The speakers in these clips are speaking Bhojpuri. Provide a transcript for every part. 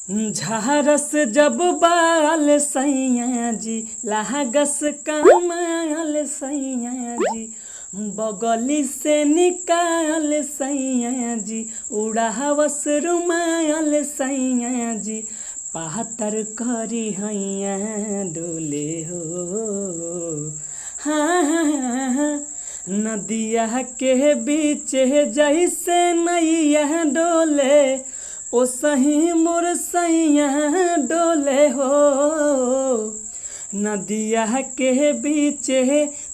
झारस जब बाल सैया जी लागस कमाल सैया जी बगली से निकाल सैया जी उड़ावस रुमाल सैया जी पातर करी हैया डोले हो। हाँ हाँ हाँ नदिया के बीच जैसे नैया डोले ओ सही मोर सैया डोले हो। नदिया के बीच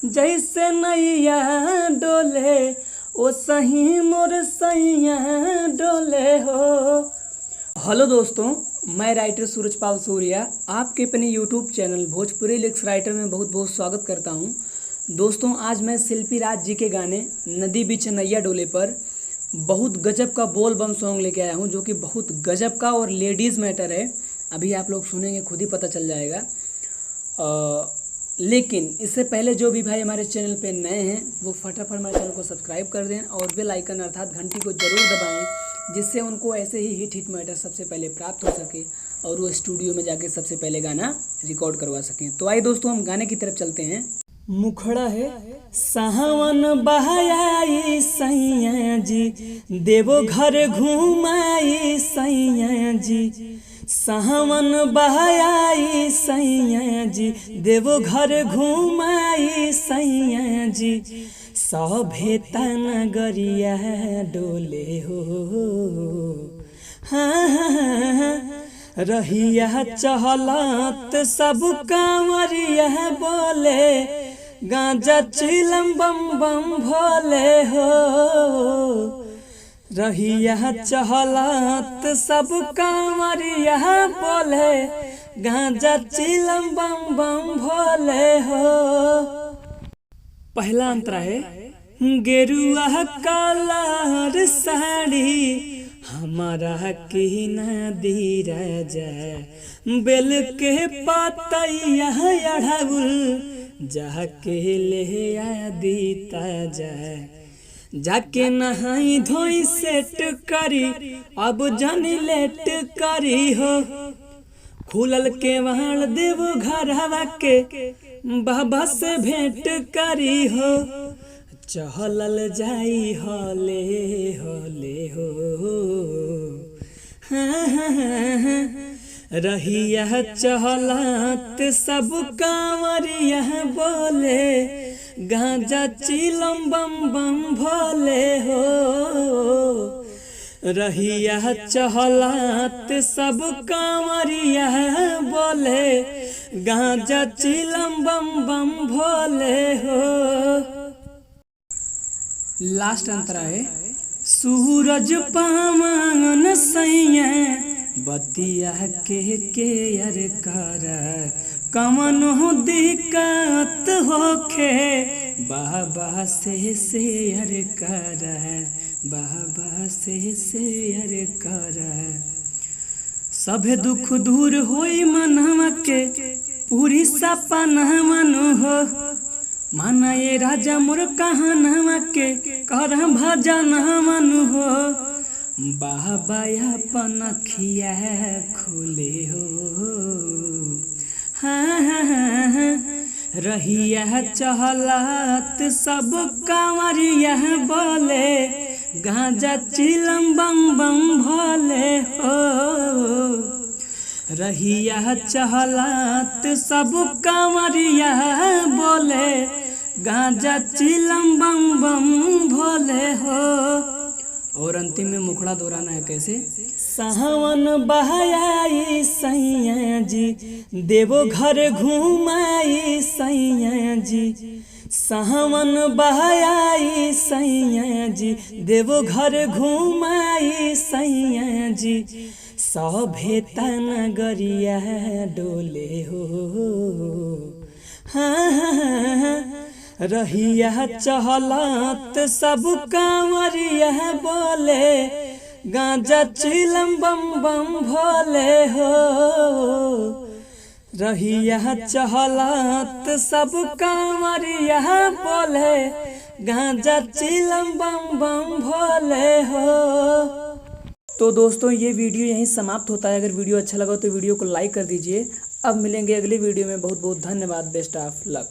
जैसे नैया डोले ओ सही मोर सैया डोले हो। हेलो दोस्तों, मैं राइटर सूरजपाल सूर्या आपके अपने YouTube channel Bhojpuri lyrics writer में बहुत बहुत स्वागत करता हूं। दोस्तों, आज मैं शिल्पी राज जी के गाने नदी बीच नैया डोले पर बहुत गजब का बोल बम सॉन्ग लेके आया हूं, जो कि बहुत गजब का और लेडीज़ मैटर है। अभी आप लोग सुनेंगे, खुद ही पता चल जाएगा। लेकिन इससे पहले जो भी भाई हमारे चैनल पे नए हैं वो फटाफट हमारे चैनल को सब्सक्राइब कर दें और बेल आइकन अर्थात घंटी को ज़रूर दबाएं, जिससे उनको ऐसे ही हिट मैटर सबसे पहले प्राप्त हो सके और वो स्टूडियो में जाके सबसे पहले गाना रिकॉर्ड करवा सकें। तो आइए दोस्तों, हम गाने की तरफ चलते हैं। मुखड़ा है सावन बहाई सैया जी देवो घर घुमाई सैया जी। सावन बहाई सैया जी देवो घर घुमाई सैया जी सभे नगरिया डोले हो। हाँ हाँ हाँ रहिया चहलत सब कांवरिया बोले गांजा चिलम बम बम भोले हो। रहिया चहलत सब कांवरिया बोले गांजा चिलम बम बम भोले हो। पहला अंतरा है गेरुआ कलर साड़ी हमारा की नदी राजा बेल के पतैया अढ़ाउल जाके ले आदि ताजा। जाके नहाई धोई सेट करी अब जानी लेट करी हो। खुलल के वाड़ देवो घर हवा के बाबा से भेंट करी हो। चहलल जाई हले हले हो। हाँ हाँ हाँ रहिया चहलत सब कांवरिया बोले गांजा चिलम बम बम भोले हो। रहिया चहलत सब कांवरिया बोले गांजा चिलम बम बम भोले हो। लास्ट अंतरा है सूरज पावन सैया बतिया के अर कर कमनो दिक्कत होखे बाबा से शेयर कर बाबा से शेयर कर। सभे दुख दूर होई मनवा के पूरी सपना मनु हो। माना ये राजा मोर कहनवा के कर भजन मनु हो। बाबा अपन अखिया खोले हो। हाँ हाँ हाँ रहिया चहलत सब कांवरिया बोले गांजा चिलम बम बम भोले हो। रहिया चहलत सब कांवरिया बोले गांजा चिलम बम बम भोले हो। और अंतिम में मुखड़ा दोहराना है कैसे। सावन बहाई सैया जी देवो घर घुमाई सैया जी। सावन बहाई सैया जी देवो घर घुमाई सैया जी सभे नगरिया डोले हो। हाँ हाँ हाँ रहिया चहलत सब कांवरिया बोले गांजा चिलम बम बम भोले हो। रहिया चहलत सब कांवरिया बोले गांजा चिलम बम बम भोले हो। तो दोस्तों ये वीडियो यहीं समाप्त होता है। अगर वीडियो अच्छा लगा तो वीडियो को लाइक कर दीजिए। अब मिलेंगे अगली वीडियो में। बहुत बहुत धन्यवाद। Best of luck.